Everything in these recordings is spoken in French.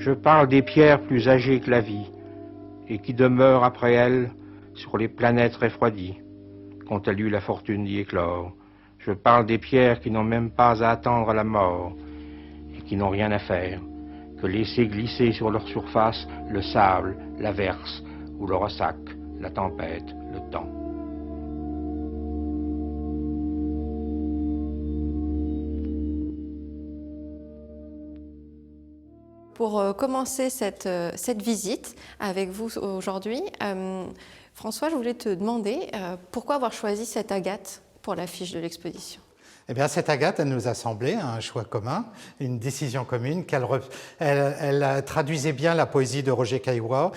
Je parle des pierres plus âgées que la vie, et qui demeurent après elles sur les planètes refroidies, quand elle eut la fortune d'y éclore. Je parle des pierres qui n'ont même pas à attendre la mort, et qui n'ont rien à faire que laisser glisser sur leur surface le sable, l'averse ou le ressac, la tempête, le temps. Pour commencer cette visite avec vous aujourd'hui, François, je voulais te demander pourquoi avoir choisi cette agate pour l'affiche de l'exposition. Eh bien, cette agate, elle nous a semblé un choix commun, une décision commune, elle traduisait bien la poésie de Roger Caillois,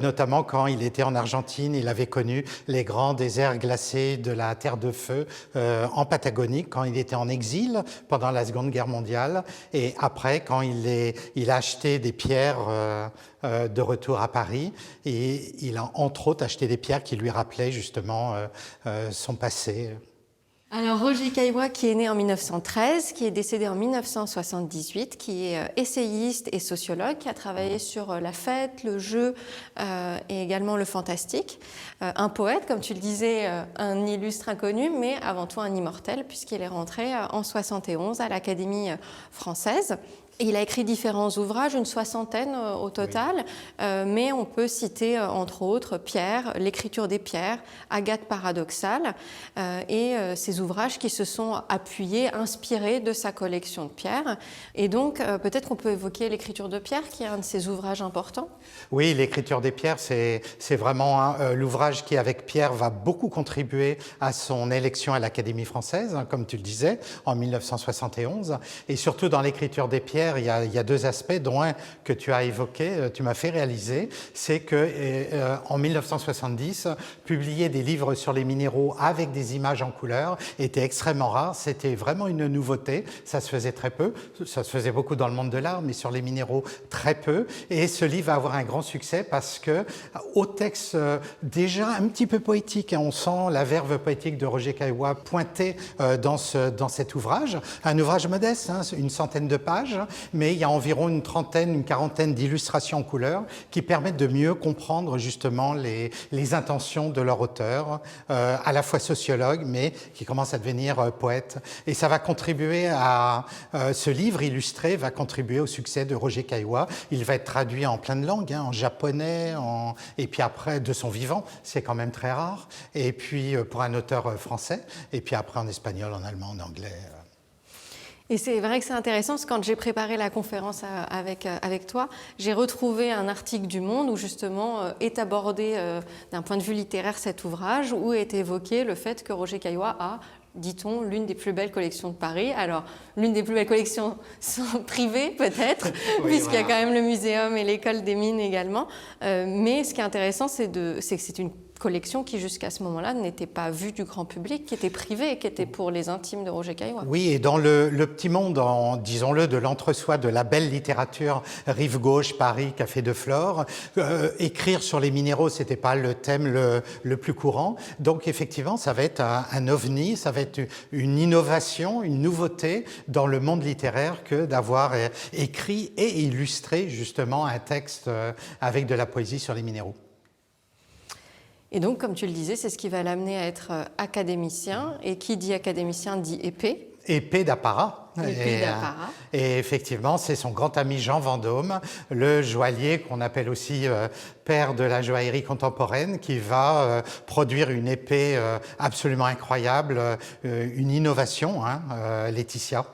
notamment quand il était en Argentine, il avait connu les grands déserts glacés de la Terre de Feu en Patagonie, quand il était en exil pendant la Seconde Guerre mondiale, et après, quand il a acheté des pierres de retour à Paris, et il a entre autres acheté des pierres qui lui rappelaient justement son passé. Alors Roger Caillois, qui est né en 1913, qui est décédé en 1978, qui est essayiste et sociologue, qui a travaillé sur la fête, le jeu et également le fantastique. Un poète, comme tu le disais, un illustre inconnu, mais avant tout un immortel, puisqu'il est rentré en 71 à l'Académie française. Et il a écrit différents ouvrages, une soixantaine au total, oui. Mais on peut citer entre autres Pierre, l'écriture des pierres, Agathe paradoxale, et ces ouvrages qui se sont appuyés, inspirés de sa collection de pierres. Et donc peut-être qu'on peut évoquer l'écriture de Pierre, qui est un de ses ouvrages importants. Oui, l'écriture des pierres, c'est vraiment l'ouvrage qui, avec Pierre, va beaucoup contribuer à son élection à l'Académie française, hein, comme tu le disais, en 1971. Et surtout dans l'écriture des pierres, il y a deux aspects, dont un que tu as évoqué, tu m'as fait réaliser, c'est que en 1970, publier des livres sur les minéraux avec des images en couleur était extrêmement rare. C'était vraiment une nouveauté. Ça se faisait très peu. Ça se faisait beaucoup dans le monde de l'art, mais sur les minéraux, très peu. Et ce livre va avoir un grand succès parce que, au texte déjà un petit peu poétique, hein, on sent la verve poétique de Roger Caillois pointée dans cet ouvrage. Un ouvrage modeste, hein, une centaine de pages, mais il y a environ une trentaine, une quarantaine d'illustrations en couleur qui permettent de mieux comprendre justement les intentions de leur auteur, à la fois sociologue, mais qui commence à devenir poète. Et ça va contribuer à... ce livre illustré va contribuer au succès de Roger Caillois. Il va être traduit en plein de langues, hein, en japonais, et puis après, de son vivant, c'est quand même très rare, et puis pour un auteur français, et puis après en espagnol, en allemand, en anglais. Et c'est vrai que c'est intéressant, parce que quand j'ai préparé la conférence avec toi, j'ai retrouvé un article du Monde où justement est abordé d'un point de vue littéraire cet ouvrage, où est évoqué le fait que Roger Caillois a, dit-on, l'une des plus belles collections de Paris. Alors, l'une des plus belles collections privées, peut-être, oui, puisqu'il y a quand même le muséum et l'école des mines également. Mais ce qui est intéressant, c'est que c'est une collection qui, jusqu'à ce moment-là, n'était pas vue du grand public, qui était privée, qui était pour les intimes de Roger Caillois. Oui, et dans le petit monde, disons-le, de l'entre-soi, de la belle littérature, Rive Gauche, Paris, Café de Flore, écrire sur les minéraux, c'était pas le thème le plus courant. Donc, effectivement, ça va être un ovni, ça va être une innovation, une nouveauté dans le monde littéraire que d'avoir écrit et illustré, justement, un texte avec de la poésie sur les minéraux. Et donc, comme tu le disais, c'est ce qui va l'amener à être académicien. Et qui dit académicien dit épée. Épée d'apparat. Et effectivement, c'est son grand ami Jean Vendôme, le joaillier qu'on appelle aussi père de la joaillerie contemporaine, qui va produire une épée absolument incroyable, une innovation, hein, Laetitia.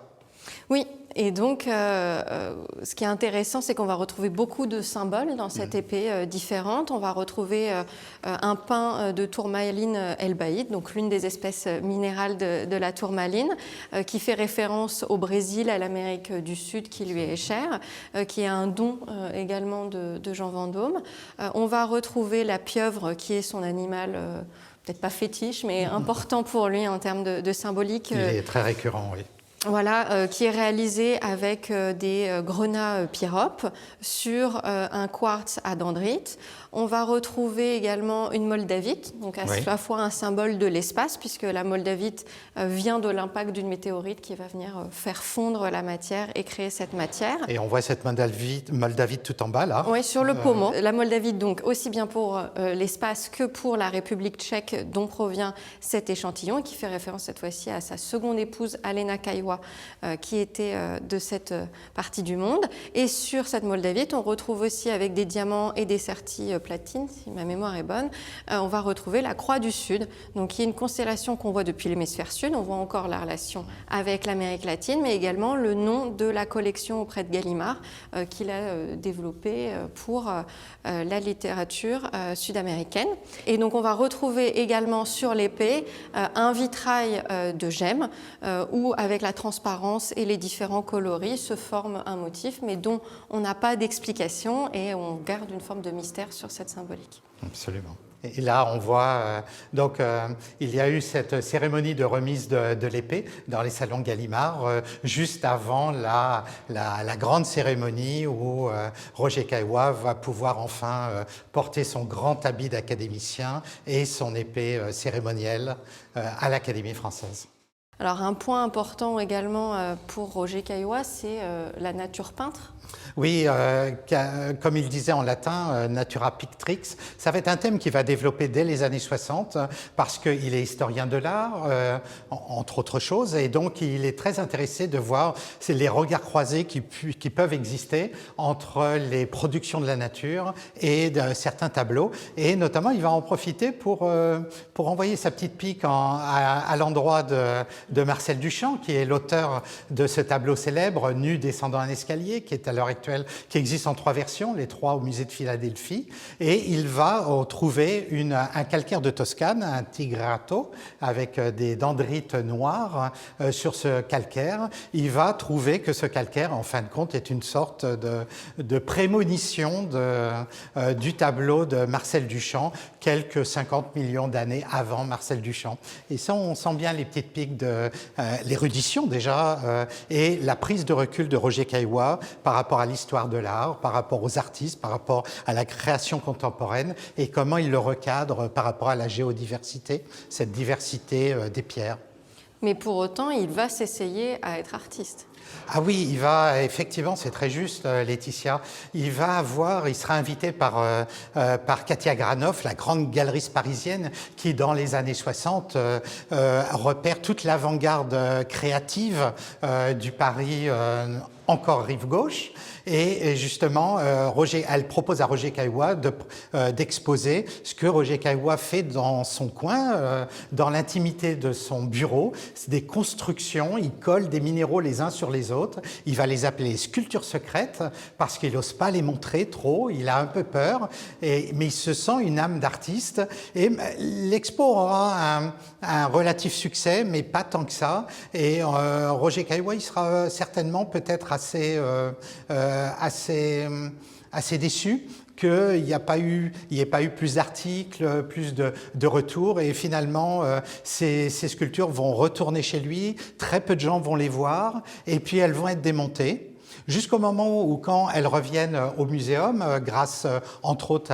Oui. Et donc, ce qui est intéressant, c'est qu'on va retrouver beaucoup de symboles dans cette épée différente. On va retrouver un pin de tourmaline elbaïde, donc l'une des espèces minérales de la tourmaline, qui fait référence au Brésil, à l'Amérique du Sud, qui lui est chère, qui est un don également de Jean Vendôme. On va retrouver la pieuvre, qui est son animal... peut-être pas fétiche, mais important pour lui en termes de symbolique. Il est très récurrent, oui. Voilà, qui est réalisé avec des grenats pyropes sur un quartz à dendrite. On va retrouver également une moldavite, donc à la fois un symbole de l'espace, puisque la moldavite vient de l'impact d'une météorite qui va venir faire fondre la matière et créer cette matière. Et on voit cette moldavite tout en bas, là. Oui, sur le pommeau. La moldavite, donc, aussi bien pour l'espace que pour la République tchèque dont provient cet échantillon, qui fait référence cette fois-ci à sa seconde épouse, Alena Kaiwa, qui était de cette partie du monde. Et sur cette moldavite, on retrouve aussi, avec des diamants et des sertis platine, si ma mémoire est bonne, on va retrouver la Croix du Sud, donc qui est une constellation qu'on voit depuis l'hémisphère sud. On voit encore la relation avec l'Amérique latine, mais également le nom de la collection auprès de Gallimard qu'il a développée pour la littérature sud-américaine. Et donc on va retrouver également sur l'épée un vitrail de gemmes où, avec la transparence et les différents coloris, se forme un motif, mais dont on n'a pas d'explication et on garde une forme de mystère sur cette symbolique. Absolument. Et là, on voit, il y a eu cette cérémonie de remise de l'épée dans les salons Gallimard, juste avant la grande cérémonie où Roger Caillois va pouvoir enfin porter son grand habit d'académicien et son épée cérémonielle à l'Académie française. Alors un point important également pour Roger Caillois, c'est la nature peintre. Oui, comme il disait en latin, natura pictrix, ça va être un thème qu'il va développer dès les années 60 parce qu'il est historien de l'art, entre autres choses, et donc il est très intéressé de voir les regards croisés qui peuvent exister entre les productions de la nature et de certains tableaux. Et notamment, il va en profiter pour envoyer sa petite pique à l'endroit de Marcel Duchamp, qui est l'auteur de ce tableau célèbre, Nu descendant un escalier, qui est à l'heure actuelle, qui existe en 3 versions, les 3 au musée de Philadelphie, et il va trouver un calcaire de Toscane, un tigrato, avec des dendrites noires sur ce calcaire. Il va trouver que ce calcaire, en fin de compte, est une sorte de prémonition du tableau de Marcel Duchamp, quelques 50 millions d'années avant Marcel Duchamp. Et ça, on sent bien les petites piques de l'érudition déjà, et la prise de recul de Roger Caillois par rapport à l'histoire de l'art, par rapport aux artistes, par rapport à la création contemporaine, et comment il le recadre par rapport à la géodiversité, cette diversité des pierres. Mais pour autant, il va s'essayer à être artiste. Ah oui, il va, effectivement, c'est très juste, Laetitia, il sera invité par Katia Granoff, la grande galeriste parisienne, qui, dans les années 60, repère toute l'avant-garde créative du Paris encore rive gauche. Et justement, elle propose à Roger Caillois d'exposer ce que Roger Caillois fait dans son coin, dans l'intimité de son bureau. C'est des constructions, il colle des minéraux les uns sur les autres. Il va les appeler sculptures secrètes parce qu'il n'ose pas les montrer trop, il a un peu peur, mais il se sent une âme d'artiste. Et l'expo aura un relatif succès, mais pas tant que ça. Et Roger Caillois, il sera certainement peut-être assez déçu qu'il n'y ait pas eu plus d'articles, plus de retours, et finalement ces sculptures vont retourner chez lui, très peu de gens vont les voir, et puis elles vont être démontées. Jusqu'au moment où, quand elles reviennent au muséum, grâce entre autres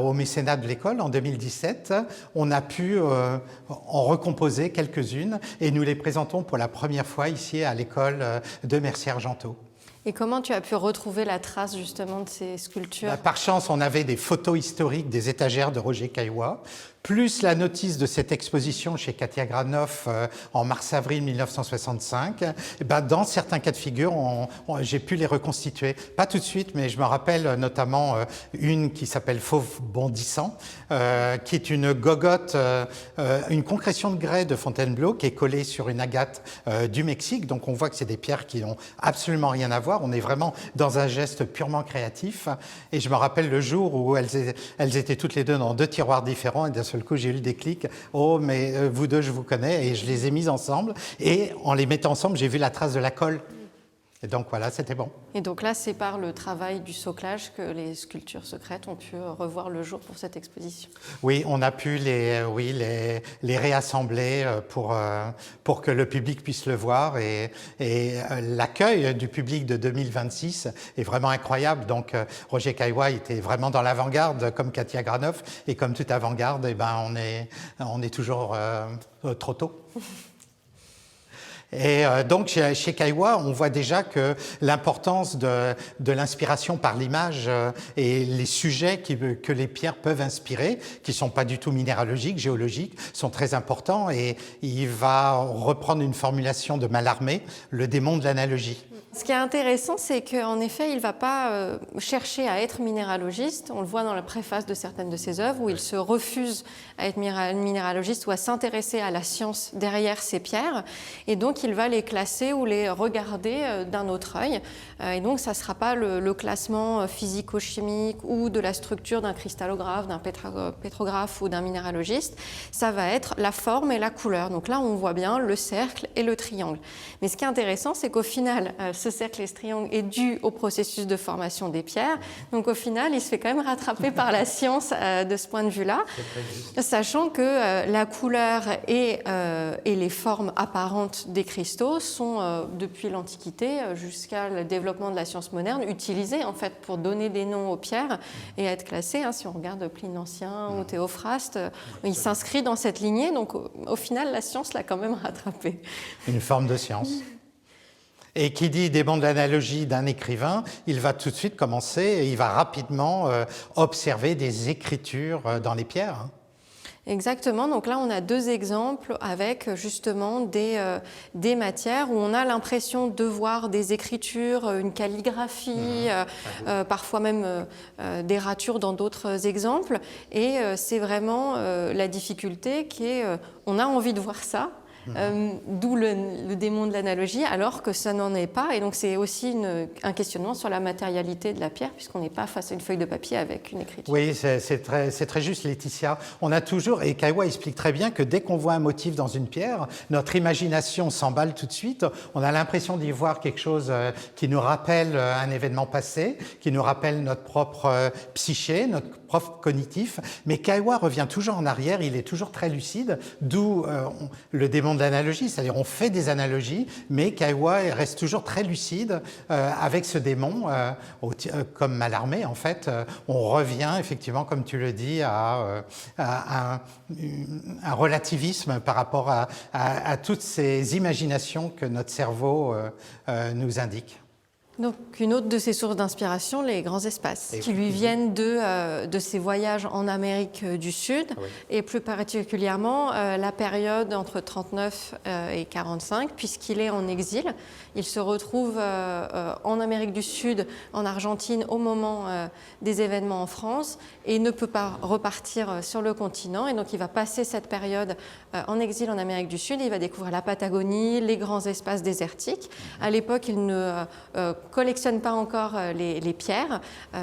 au mécénat de l'école en 2017, on a pu en recomposer quelques-unes et nous les présentons pour la première fois ici à l'école de Mercier-Argenteau. Et comment tu as pu retrouver la trace justement de ces sculptures ? Par chance, on avait des photos historiques des étagères de Roger Caillois, plus la notice de cette exposition chez Katia Granoff en mars-avril 1965. Et dans certains cas de figure, j'ai pu les reconstituer. Pas tout de suite, mais je me rappelle notamment une qui s'appelle Fauve bondissant, qui est une gogotte, une concrétion de grès de Fontainebleau qui est collée sur une agate du Mexique. Donc on voit que c'est des pierres qui n'ont absolument rien à voir. On est vraiment dans un geste purement créatif. Et je me rappelle le jour où elles étaient toutes les deux dans 2 tiroirs différents, et d'un seul coup j'ai eu le déclic. Oh, mais vous deux, je vous connais, et je les ai mises ensemble. Et en les mettant ensemble, j'ai vu la trace de la colle. Et donc voilà, c'était bon. Et donc là, c'est par le travail du soclage que les sculptures secrètes ont pu revoir le jour pour cette exposition. Oui, on a pu les réassembler pour que le public puisse le voir. Et l'accueil du public de 2026 est vraiment incroyable. Donc Roger Caillois était vraiment dans l'avant-garde, comme Katia Granoff. Et comme toute avant-garde, eh ben, on est toujours trop tôt. Et donc chez Caillois, on voit déjà que l'importance de l'inspiration par l'image et les sujets que les pierres peuvent inspirer, qui sont pas du tout minéralogiques, géologiques, sont très importants. Et il va reprendre une formulation de Mallarmé, le démon de l'analogie. Ce qui est intéressant, c'est qu'en effet, il ne va pas chercher à être minéralogiste. On le voit dans la préface de certaines de ses œuvres, où il se refuse à être minéralogiste ou à s'intéresser à la science derrière ces pierres. Et donc, il va les classer ou les regarder d'un autre œil. Et donc, ça ne sera pas le classement physico-chimique ou de la structure d'un cristallographe, d'un pétrographe ou d'un minéralogiste. Ça va être la forme et la couleur. Donc là, on voit bien le cercle et le triangle. Mais ce qui est intéressant, c'est qu'au final, ce cercle et ce triangle est dû au processus de formation des pierres. Donc au final, il se fait quand même rattraper par la science de ce point de vue-là, sachant que la couleur et les formes apparentes des cristaux sont, depuis l'Antiquité jusqu'à le développement de la science moderne, utilisées en fait pour donner des noms aux pierres et être classées. Si on regarde Pline l'Ancien ou Théophraste, il s'inscrit dans cette lignée. Donc au final, la science l'a quand même rattrapé. Une forme de science. Et qui dit démon de l'analogie d'un écrivain, il va tout de suite commencer et il va rapidement observer des écritures dans les pierres. Exactement, donc là on a deux exemples avec justement des matières où on a l'impression de voir des écritures, une calligraphie, parfois même des ratures dans d'autres exemples. Et c'est vraiment la difficulté qui est, on a envie de voir ça. D'où le démon de l'analogie, alors que ça n'en est pas. Et donc c'est aussi un questionnement sur la matérialité de la pierre, puisqu'on n'est pas face à une feuille de papier avec une écriture. Oui, c'est très juste, Laetitia. On a toujours, et Caillois explique très bien que dès qu'on voit un motif dans une pierre, notre imagination s'emballe tout de suite. On a l'impression d'y voir quelque chose qui nous rappelle un événement passé, qui nous rappelle notre propre psyché, notre propre cognitif. Mais Caillois revient toujours en arrière, il est toujours très lucide, d'où le démon de l'analogie, c'est-à-dire on fait des analogies, mais Caillois reste toujours très lucide avec ce démon, comme Mallarmé en fait. On revient effectivement, comme tu le dis, à un relativisme par rapport à toutes ces imaginations que notre cerveau nous indique. Donc une autre de ses sources d'inspiration, les grands espaces, qui lui viennent de ses voyages en Amérique du Sud, et plus particulièrement la période entre 39 et 45, puisqu'il est en exil. Il se retrouve en Amérique du Sud, en Argentine, au moment des événements en France, et ne peut pas repartir sur le continent. Et donc il va passer cette période en exil en Amérique du Sud. Il va découvrir la Patagonie, les grands espaces désertiques. À l'époque, il ne collectionne pas encore les pierres.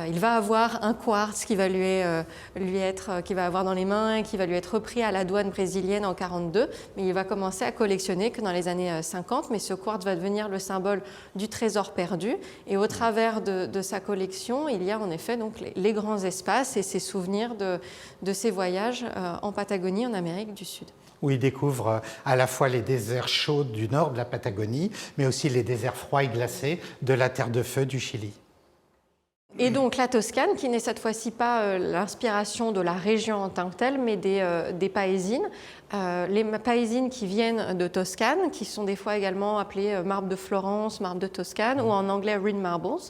Il va avoir un quartz qui va qu'il va avoir dans les mains et qui va lui être repris à la douane brésilienne en 42. Mais il va commencer à collectionner que dans les années 50. Mais ce quartz va devenir le symbole du trésor perdu. Et au travers de sa collection, il y a en effet donc les grands espaces et ses souvenirs de ses voyages en Patagonie, en Amérique du Sud. Où il découvre à la fois les déserts chauds du nord de la Patagonie, mais aussi les déserts froids et glacés de la Terre de Feu du Chili. Et donc la Toscane, qui n'est cette fois-ci pas l'inspiration de la région en tant que telle, mais des paésines. Les paésines qui viennent de Toscane, qui sont des fois également appelées marbre de Florence, marbre de Toscane, ou en anglais Ruined Marbles,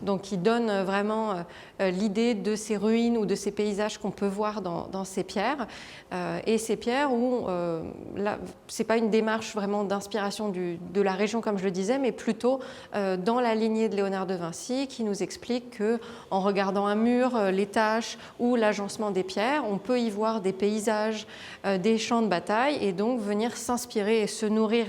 donc qui donnent vraiment l'idée de ces ruines ou de ces paysages qu'on peut voir dans ces pierres. Et ces pierres où c'est pas une démarche vraiment d'inspiration de la région comme je le disais, mais plutôt dans la lignée de Léonard de Vinci, qui nous explique que en regardant un mur, les taches ou l'agencement des pierres, on peut y voir des paysages, des champs de bataille, et donc venir s'inspirer et se nourrir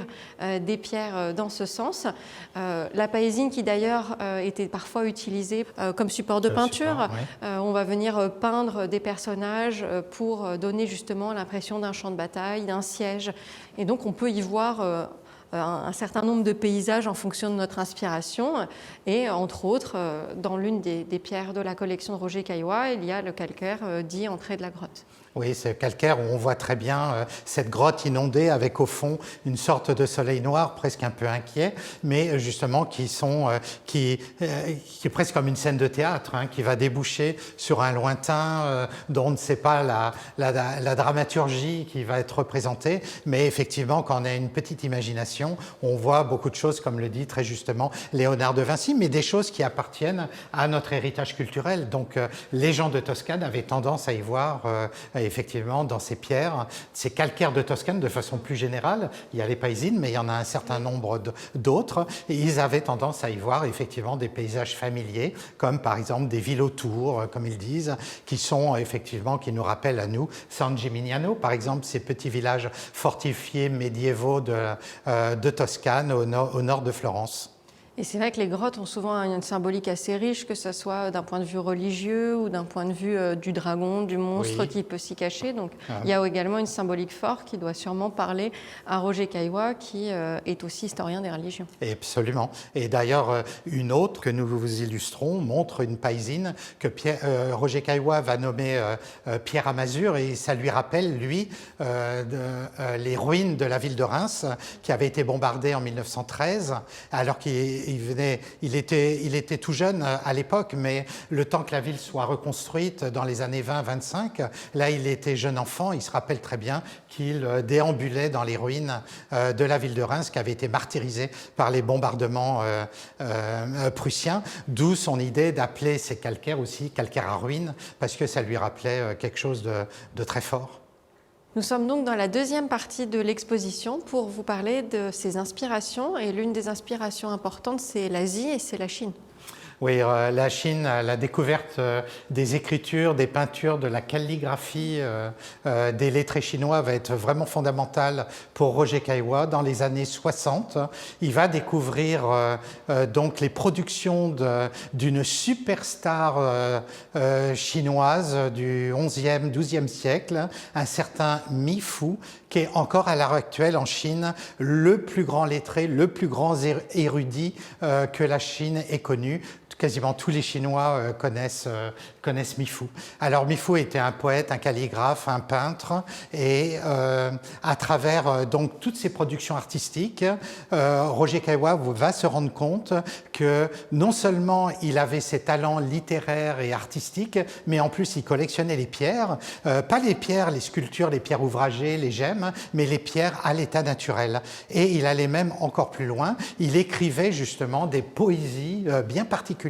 des pierres dans ce sens. La paésine qui d'ailleurs était parfois utilisée comme support de peinture. On va venir peindre des personnages pour donner justement l'impression d'un champ de bataille, d'un siège. Et donc on peut y voir un certain nombre de paysages en fonction de notre inspiration. Et entre autres, dans l'une des pierres de la collection de Roger Caillois, il y a le calcaire dit entrée de la grotte. Oui, c'est calcaire où on voit très bien cette grotte inondée avec au fond une sorte de soleil noir, presque un peu inquiet, mais justement qui est presque comme une scène de théâtre, qui va déboucher sur un lointain dont on ne sait pas la dramaturgie qui va être représentée, mais effectivement, quand on a une petite imagination, on voit beaucoup de choses, comme le dit très justement Léonard de Vinci, mais des choses qui appartiennent à notre héritage culturel. Donc les gens de Toscane avaient tendance à y voir effectivement dans ces pierres, ces calcaires de Toscane de façon plus générale. Il y a les paysines, mais il y en a un certain nombre d'autres. Et ils avaient tendance à y voir effectivement des paysages familiers, comme par exemple des villes autour, comme ils disent, qui sont effectivement, qui nous rappellent à nous San Gimignano, par exemple, ces petits villages fortifiés médiévaux de Toscane au nord de Florence. Et c'est vrai que les grottes ont souvent une symbolique assez riche, que ce soit d'un point de vue religieux ou d'un point de vue du dragon, du monstre oui. qui peut s'y cacher. Donc il y a également une symbolique forte qui doit sûrement parler à Roger Caillois, qui est aussi historien des religions. Absolument. Et d'ailleurs, une autre que nous vous illustrons montre une paysine que Roger Caillois va nommer Pierre à Masure, et ça lui rappelle, lui, les ruines de la ville de Reims, qui avait été bombardée en 1913, alors il était tout jeune à l'époque, mais le temps que la ville soit reconstruite dans les années 20-25, là il était jeune enfant, il se rappelle très bien qu'il déambulait dans les ruines de la ville de Reims qui avait été martyrisée par les bombardements prussiens, d'où son idée d'appeler ces calcaires aussi calcaires à ruines, parce que ça lui rappelait quelque chose de très fort. Nous sommes donc dans la deuxième partie de l'exposition pour vous parler de ses inspirations. Et l'une des inspirations importantes, c'est l'Asie et c'est la Chine. Oui, la Chine, la découverte des écritures, des peintures, de la calligraphie des lettrés chinois va être vraiment fondamentale pour Roger Caillois. Dans les années 60, il va découvrir donc les productions d'une superstar chinoise du 11e, 12e siècle, un certain Mi Fu, qui est encore à l'heure actuelle en Chine le plus grand lettré, le plus grand érudit que la Chine ait connu. Quasiment tous les Chinois connaissent Mi Fu. Alors Mi Fu était un poète, un calligraphe, un peintre, et à travers donc toutes ses productions artistiques, Roger Caillois va se rendre compte que non seulement il avait ses talents littéraires et artistiques, mais en plus il collectionnait les pierres, pas les pierres, les sculptures, les pierres ouvragées, les gemmes, mais les pierres à l'état naturel. Et il allait même encore plus loin, il écrivait justement des poésies bien particulières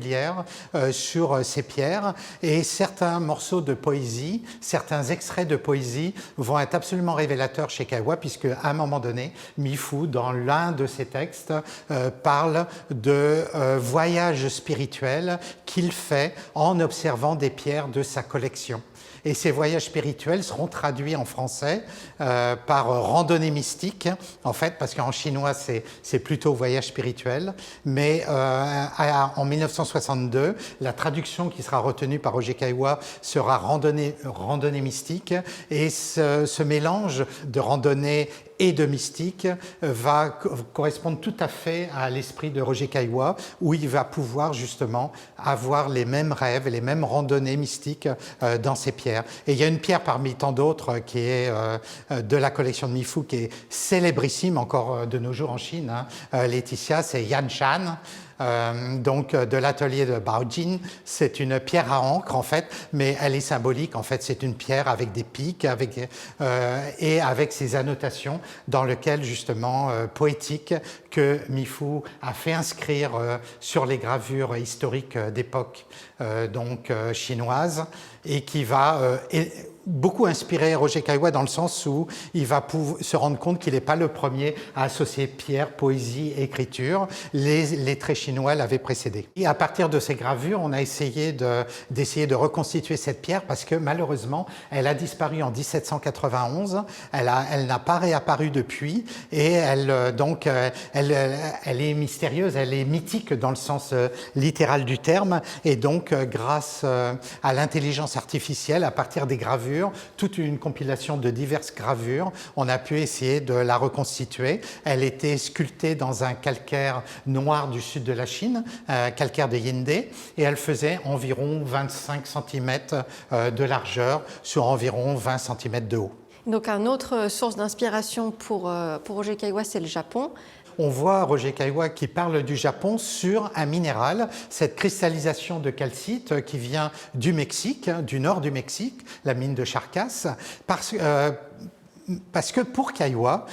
sur ces pierres, et certains morceaux de poésie, certains extraits de poésie vont être absolument révélateurs chez Caillois, puisque à un moment donné, Mi Fu, dans l'un de ses textes, parle de voyage spirituel qu'il fait en observant des pierres de sa collection. Et ces voyages spirituels seront traduits en français par randonnée mystique, en fait, parce qu'en chinois, c'est plutôt voyage spirituel. Mais en 1962, la traduction qui sera retenue par Roger Caillois sera randonnée mystique. Et ce mélange de randonnée et de mystique va correspondre tout à fait à l'esprit de Roger Caillois, où il va pouvoir justement avoir les mêmes rêves et les mêmes randonnées mystiques dans ces pierres. Et il y a une pierre parmi tant d'autres qui est de la collection de Mi Fu, qui est célébrissime encore de nos jours en Chine, Laetitia, c'est Yan Shan. Donc de l'atelier de Baojin, c'est une pierre à encre en fait, mais elle est symbolique. En fait, c'est une pierre avec des pics, et avec ces annotations dans lesquelles justement poétiques que Mi Fu a fait inscrire sur les gravures historiques d'époque chinoise, et qui va beaucoup inspiré Roger Caillois dans le sens où il va se rendre compte qu'il n'est pas le premier à associer pierre, poésie, écriture. Les lettrés chinois l'avaient précédé. Et à partir de ces gravures, on a essayé de reconstituer cette pierre, parce que malheureusement, elle a disparu en 1791. Elle n'a pas réapparu depuis, et elle est mystérieuse, elle est mythique dans le sens littéral du terme. Et donc, grâce à l'intelligence artificielle, à partir des gravures gravures, toute une compilation de diverses gravures. On a pu essayer de la reconstituer. Elle était sculptée dans un calcaire noir du sud de la Chine, calcaire de Yinde, et elle faisait environ 25 cm de largeur sur environ 20 cm de haut. Donc, une autre source d'inspiration pour Roger Caillois, c'est le Japon. On voit Roger Caillois qui parle du Japon sur un minéral, cette cristallisation de calcite qui vient du Mexique, du nord du Mexique, la mine de Charcas, parce que pour Caillois,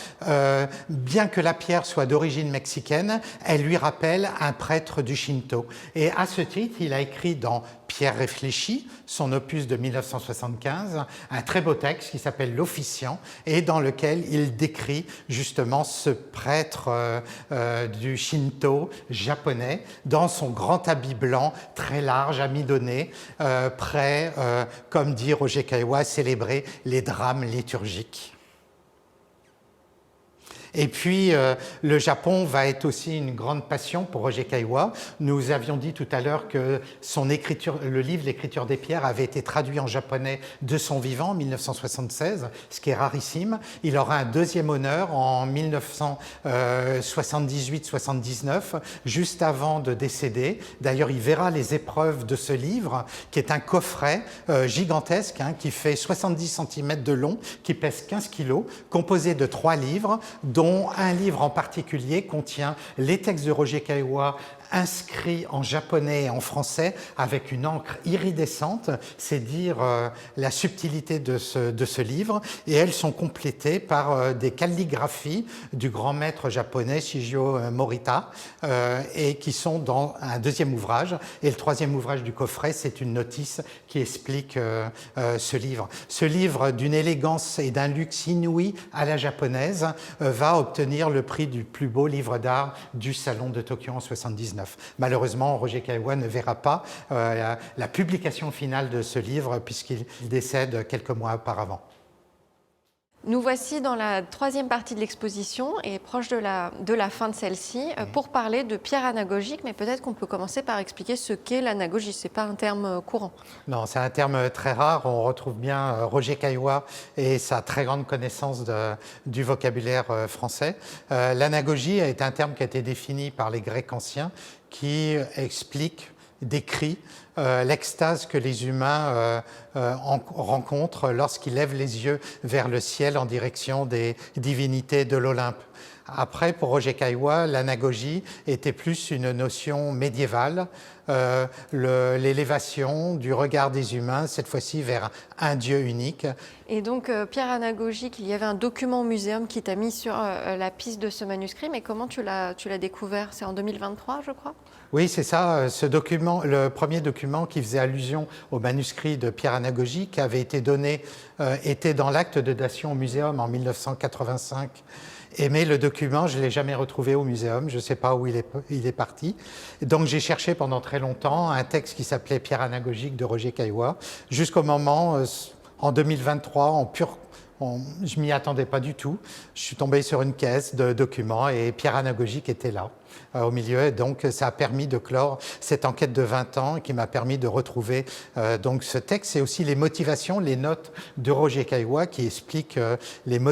bien que la pierre soit d'origine mexicaine, elle lui rappelle un prêtre du Shinto. Et à ce titre, il a écrit dans Pierre réfléchie, son opus de 1975, un très beau texte qui s'appelle L'Officiant, et dans lequel il décrit justement ce prêtre du Shinto japonais dans son grand habit blanc, très large, amidonné, prêt, comme dit Roger Caillois, à célébrer les drames liturgiques. Et puis, le Japon va être aussi une grande passion pour Roger Caillois. Nous avions dit tout à l'heure que le livre L'écriture des pierres avait été traduit en japonais de son vivant en 1976, ce qui est rarissime. Il aura un deuxième honneur en 1978-79, juste avant de décéder. D'ailleurs, il verra les épreuves de ce livre, qui est un coffret gigantesque, qui fait 70 cm de long, qui pèse 15 kg, composé de 3 livres, dont un livre en particulier contient les textes de Roger Caillois inscrits en japonais et en français avec une encre iridescente, c'est dire la subtilité de ce livre, et elles sont complétées par des calligraphies du grand maître japonais Shigeo Morita, et qui sont dans un deuxième ouvrage. Et le troisième ouvrage du coffret, c'est une notice qui explique ce livre. Ce livre, d'une élégance et d'un luxe inouï à la japonaise, va obtenir le prix du plus beau livre d'art du Salon de Tokyo en 1979. Malheureusement, Roger Caillois ne verra pas la publication finale de ce livre puisqu'il décède quelques mois auparavant. Nous voici dans la troisième partie de l'exposition et proche de la fin de celle-ci pour parler de pierre anagogique, mais peut-être qu'on peut commencer par expliquer ce qu'est l'anagogie. Ce n'est pas un terme courant. Non, c'est un terme très rare. On retrouve bien Roger Caillois et sa très grande connaissance du vocabulaire français. L'anagogie est un terme qui a été défini par les Grecs anciens qui décrit l'extase que les humains rencontrent lorsqu'ils lèvent les yeux vers le ciel en direction des divinités de l'Olympe. Après, pour Roger Caillois, l'anagogie était plus une notion médiévale, l'élévation du regard des humains, cette fois-ci vers un Dieu unique. Et donc, pierre anagogique, il y avait un document au muséum qui t'a mis sur la piste de ce manuscrit, mais comment tu l'as découvert? C'est en 2023, je crois? Oui, c'est ça. Ce document, le premier document qui faisait allusion au manuscrit de pierre anagogique, avait été donné, était dans l'acte de dation au muséum en 1985. Mais le document, je ne l'ai jamais retrouvé au muséum, je ne sais pas où il est parti. Donc j'ai cherché pendant très longtemps un texte qui s'appelait Pierre anagogique de Roger Caillois, jusqu'au moment, en 2023, je ne m'y attendais pas du tout. Je suis tombé sur une caisse de documents et Pierre anagogique était là, au milieu. Et donc, ça a permis de clore cette enquête de 20 ans qui m'a permis de retrouver donc ce texte. Et aussi les motivations, les notes de Roger Caillois qui expliquent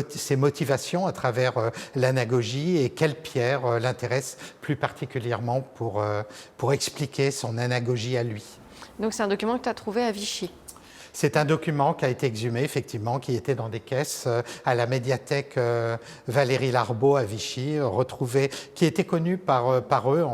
ses motivations à travers l'anagogie et quelle pierre l'intéresse plus particulièrement pour expliquer son anagogie à lui. Donc, c'est un document que tu as trouvé à Vichy? C'est un document qui a été exhumé, effectivement, qui était dans des caisses à la médiathèque Valérie Larbaud à Vichy, retrouvé, qui était connu par eux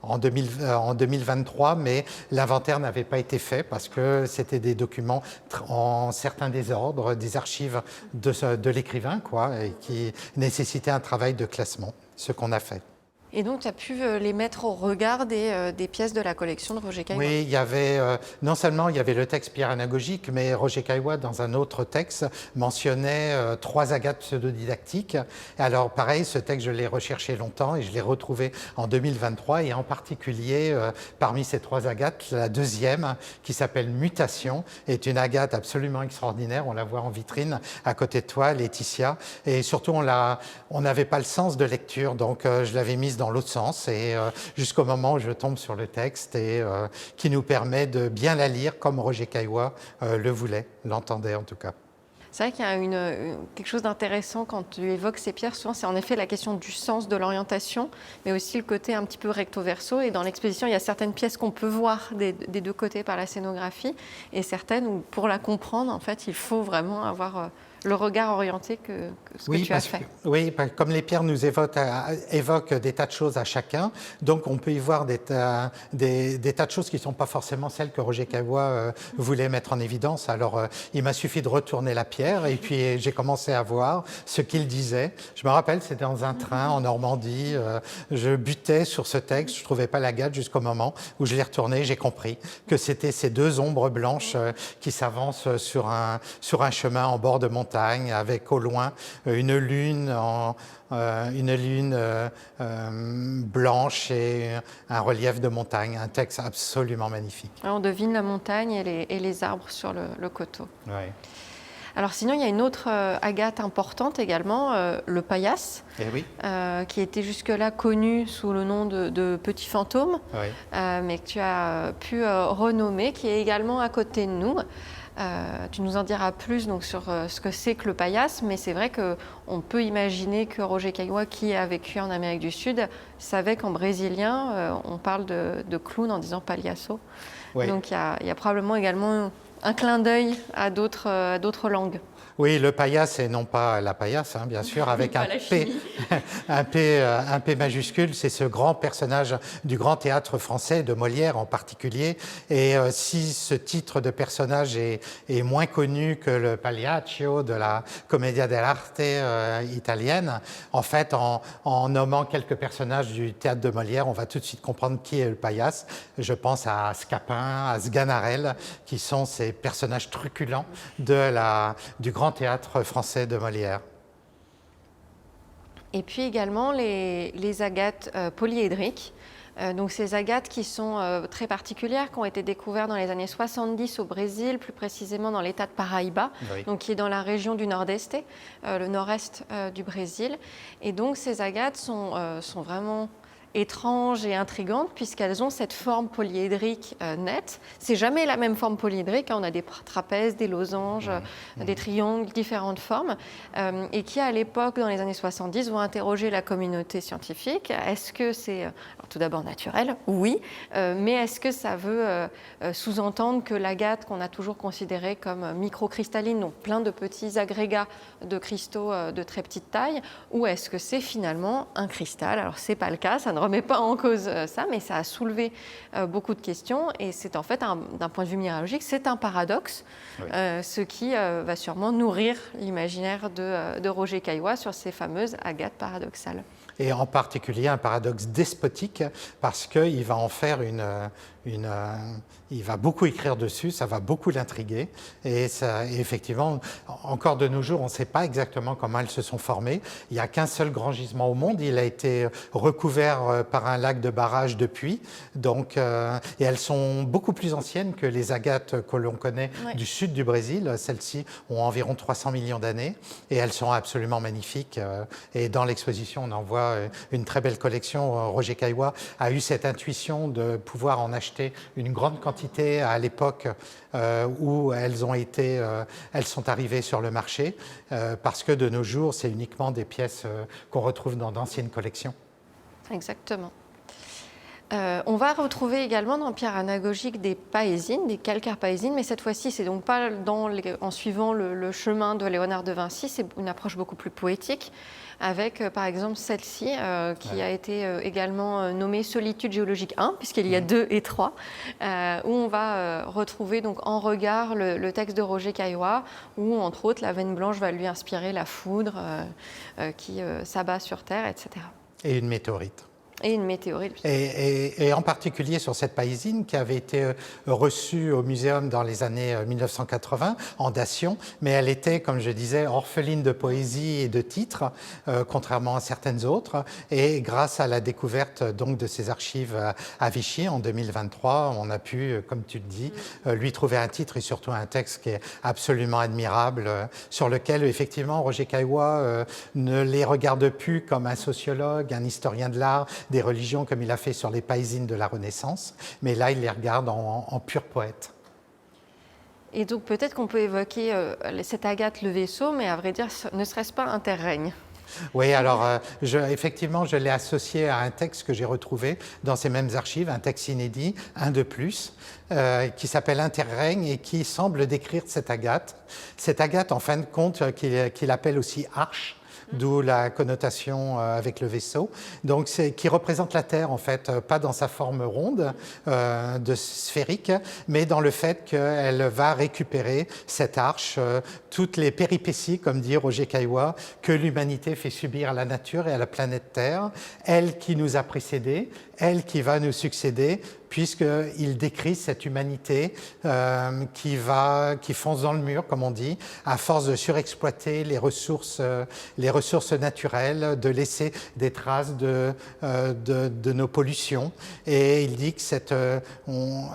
en 2023, mais l'inventaire n'avait pas été fait parce que c'était des documents en certain désordre, des archives de l'écrivain, et qui nécessitaient un travail de classement, ce qu'on a fait. Et donc, tu as pu les mettre au regard des pièces de la collection de Roger Caillois? Oui, il y avait, non seulement il y avait le texte pierre anagogique, mais Roger Caillois, dans un autre texte, mentionnait 3 agates pseudodidactiques. Alors, pareil, ce texte, je l'ai recherché longtemps et je l'ai retrouvé en 2023. Et en particulier, parmi ces 3 agates, la deuxième, qui s'appelle Mutation, est une agate absolument extraordinaire. On la voit en vitrine à côté de toi, Laetitia. Et surtout, on n'avait pas le sens de lecture, donc je l'avais mise dans l'autre sens, et jusqu'au moment où je tombe sur le texte et qui nous permet de bien la lire comme Roger Caillois le voulait, l'entendait en tout cas. C'est vrai qu'il y a quelque chose d'intéressant quand tu évoques ces pierres, souvent c'est en effet la question du sens, de l'orientation, mais aussi le côté un petit peu recto-verso. Et dans l'exposition, il y a certaines pièces qu'on peut voir des deux côtés par la scénographie, et certaines où pour la comprendre, en fait, il faut vraiment avoir le regard orienté que ce que tu as fait. Oui, comme les pierres nous évoquent des tas de choses à chacun, donc on peut y voir des tas de choses qui ne sont pas forcément celles que Roger Caillois voulait mettre en évidence. Alors il m'a suffi de retourner la pierre et puis j'ai commencé à voir ce qu'il disait. Je me rappelle, c'était dans un train en Normandie, je butais sur ce texte, je ne trouvais pas l'agate jusqu'au moment où je l'ai retourné, j'ai compris que c'était ces deux ombres blanches qui s'avancent sur un chemin en bord de montagne, avec au loin une lune, blanche et un relief de montagne. Un texte absolument magnifique. On devine la montagne et les arbres sur le coteau. Ouais. Alors sinon, il y a une autre agate importante également, le paillasse, oui. Qui était jusque-là connu sous le nom de Petit Fantôme, Oui. mais que tu as pu renommer, qui est également à côté de nous. Tu nous en diras plus donc, sur ce que c'est que le paillasse, mais c'est vrai qu'on peut imaginer que Roger Caillois, qui a vécu en Amérique du Sud, savait qu'en brésilien, on parle de clown en disant palhaço. Oui. Donc il y a probablement également un clin d'œil à d'autres langues. Oui, le paillasse et non pas la paillasse, hein, bien sûr, avec un P majuscule. C'est ce grand personnage du grand théâtre français, de Molière en particulier. Et si ce titre de personnage est moins connu que le Pagliaccio de la Commedia dell'arte italienne, en fait, en nommant quelques personnages du théâtre de Molière, on va tout de suite comprendre qui est le paillasse. Je pense à Scapin, à Sganarelle, qui sont ces personnages truculents du grand théâtre français de Molière. Et puis également les agates polyédriques. Donc ces agates qui sont très particulières, qui ont été découvertes dans les années 70 au Brésil, plus précisément dans l'état de Paraíba, oui. Donc qui est dans la région du Nordeste, le nord-est du Brésil. Et donc ces agates sont vraiment étranges et intrigantes puisqu'elles ont cette forme polyédrique nette. C'est jamais la même forme polyédrique, hein. On a des trapèzes, des losanges, des triangles, différentes formes, et qui à l'époque, dans les années 70, vont interroger la communauté scientifique. Est-ce que c'est, alors tout d'abord naturel, oui, mais est-ce que ça veut sous-entendre que l'agate qu'on a toujours considérée comme microcristalline, donc plein de petits agrégats de cristaux de très petite taille, ou est-ce que c'est finalement un cristal? Alors c'est pas le cas, ça ne remet pas en cause ça, mais ça a soulevé beaucoup de questions et c'est en fait, d'un point de vue minéralogique, c'est un paradoxe, oui. Ce qui va sûrement nourrir l'imaginaire de Roger Caillois sur ces fameuses agates paradoxales. Et en particulier un paradoxe despotique parce qu'il va en faire il va beaucoup écrire dessus, ça va beaucoup l'intriguer et effectivement, encore de nos jours, on ne sait pas exactement comment elles se sont formées. Il n'y a qu'un seul grand gisement au monde, il a été recouvert par un lac de barrage depuis, donc, et elles sont beaucoup plus anciennes que les agates que l'on connaît oui. du sud du Brésil. Celles-ci ont environ 300 millions d'années et elles sont absolument magnifiques. Et dans l'exposition, on en voit une très belle collection. Roger Caillois a eu cette intuition de pouvoir en acheter une grande quantité à l'époque où elles sont arrivées sur le marché, parce que de nos jours, c'est uniquement des pièces qu'on retrouve dans d'anciennes collections. Exactement. On va retrouver également dans pierre anagogique des paésines, des calcaires paésines, mais cette fois-ci, c'est donc pas en suivant le chemin de Léonard de Vinci, c'est une approche beaucoup plus poétique, avec par exemple celle-ci, qui a été également nommée Solitude géologique 1, puisqu'il y a 2 et 3, où on va retrouver donc en regard le texte de Roger Caillois, où entre autres la veine blanche va lui inspirer la foudre qui s'abat sur Terre, etc. Et une météorite. Et une météorite. Et en particulier sur cette paésine qui avait été reçue au muséum dans les années 1980 en dation, mais elle était, comme je disais, orpheline de poésie et de titres, contrairement à certaines autres. Et grâce à la découverte donc de ces archives à Vichy en 2023, on a pu, comme tu le dis, lui trouver un titre et surtout un texte qui est absolument admirable, sur lequel effectivement Roger Caillois ne les regarde plus comme un sociologue, un historien de l'art, des religions comme il a fait sur les paysines de la Renaissance, mais là il les regarde en pur poète. Et donc peut-être qu'on peut évoquer cette Agathe le vaisseau, mais à vrai dire, ne serait-ce pas un terrègne? Oui, alors effectivement, je l'ai associé à un texte que j'ai retrouvé dans ces mêmes archives, un texte inédit, un de plus, qui s'appelle Interrègne et qui semble décrire cette Agathe. Cette Agathe, en fin de compte, qu'il appelle aussi Arche, d'où la connotation avec le vaisseau, donc qui représente la Terre en fait, pas dans sa forme ronde, de sphérique, mais dans le fait qu'elle va récupérer cette arche, toutes les péripéties, comme dit Roger Caillois, que l'humanité fait subir à la nature et à la planète Terre, elle qui nous a précédés, elle qui va nous succéder, puisqu'il décrit cette humanité qui fonce dans le mur, comme on dit, à force de surexploiter les ressources naturelles, de laisser des traces de nos pollutions. Et il dit que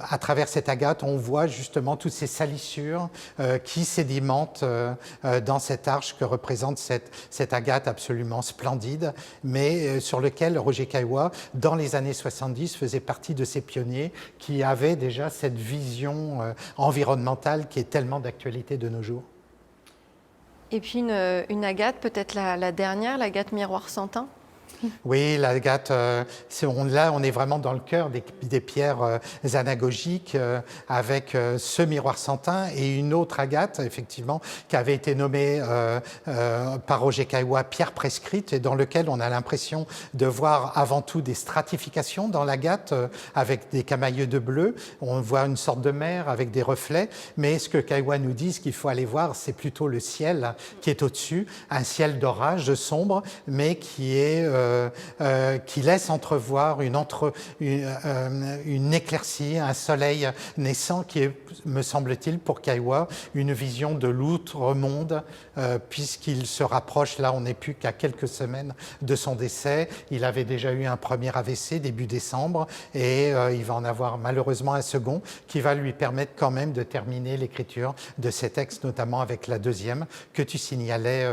à travers cette Agathe, on voit justement toutes ces salissures qui sédimentent dans cette arche que représente cette Agathe absolument splendide, mais sur lequel Roger Caillois, dans les années 70, faisait partie de ces pionniers qui avaient déjà cette vision environnementale qui est tellement d'actualité de nos jours. Et puis une Agathe, peut-être la dernière, l'Agathe miroir sans teint. Oui, l'Agathe, là on est vraiment dans le cœur des pierres anagogiques avec ce miroir sans teint et une autre Agathe, effectivement, qui avait été nommée par Roger Caillois pierre prescrite et dans lequel on a l'impression de voir avant tout des stratifications dans l'Agathe avec des camailleux de bleu. On voit une sorte de mer avec des reflets, mais ce que Caillois nous dit, ce qu'il faut aller voir, c'est plutôt le ciel qui est au-dessus, un ciel d'orage sombre, mais qui laisse entrevoir une éclaircie, un soleil naissant qui est, me semble-t-il, pour Caillois, une vision de l'outre-monde, puisqu'il se rapproche, là on n'est plus qu'à quelques semaines de son décès. Il avait déjà eu un premier AVC début décembre et il va en avoir malheureusement un second qui va lui permettre quand même de terminer l'écriture de ces textes, notamment avec la deuxième que tu signalais,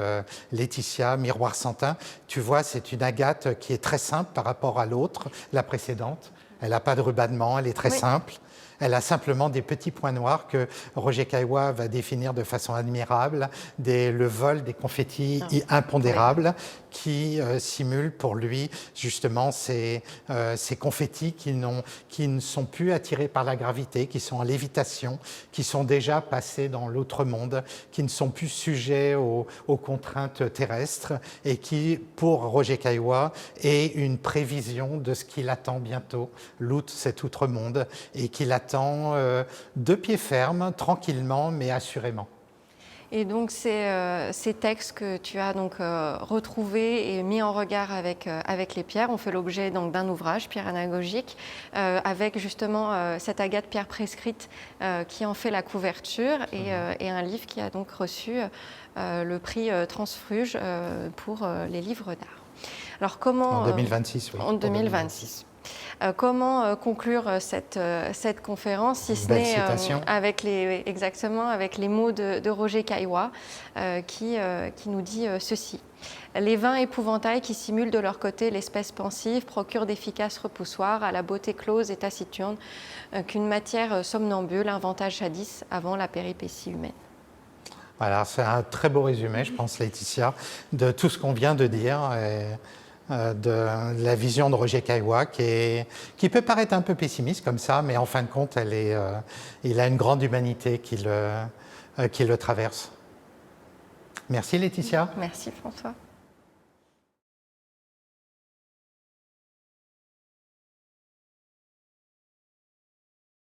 Laetitia, Miroir sans teint. Tu vois, c'est une Agathe qui est très simple par rapport à l'autre, la précédente. Elle n'a pas de rubannement, elle est très simple. Elle a simplement des petits points noirs que Roger Caillois va définir de façon admirable, le vol des confettis impondérables qui simulent pour lui justement ces confettis qui ne sont plus attirés par la gravité, qui sont en lévitation, qui sont déjà passés dans l'autre monde, qui ne sont plus sujets aux contraintes terrestres et qui, pour Roger Caillois, est une prévision de ce qu'il attend bientôt, cet outre-monde, et qu'il attend de pied ferme, tranquillement, mais assurément. Et donc ces textes que tu as donc retrouvés et mis en regard avec les pierres ont fait l'objet donc d'un ouvrage, Pierre anagogique, avec justement cette Agathe pierre prescrite qui en fait la couverture et un livre qui a donc reçu le prix Transfuge pour les livres d'art. Alors comment en 2026, oui. En 2026. Comment conclure cette conférence, si ce n'est avec les mots de Roger Caillois qui nous dit ceci. Les vains épouvantails qui simulent de leur côté l'espèce pensive procurent d'efficaces repoussoirs à la beauté close et taciturne qu'une matière somnambule inventa jadis avant la péripétie humaine. Voilà, c'est un très beau résumé, je pense, Laetitia, de tout ce qu'on vient de dire. De la vision de Roger Caillois qui peut paraître un peu pessimiste comme ça, mais en fin de compte, il a une grande humanité qui le traverse. Merci Laetitia. Merci François.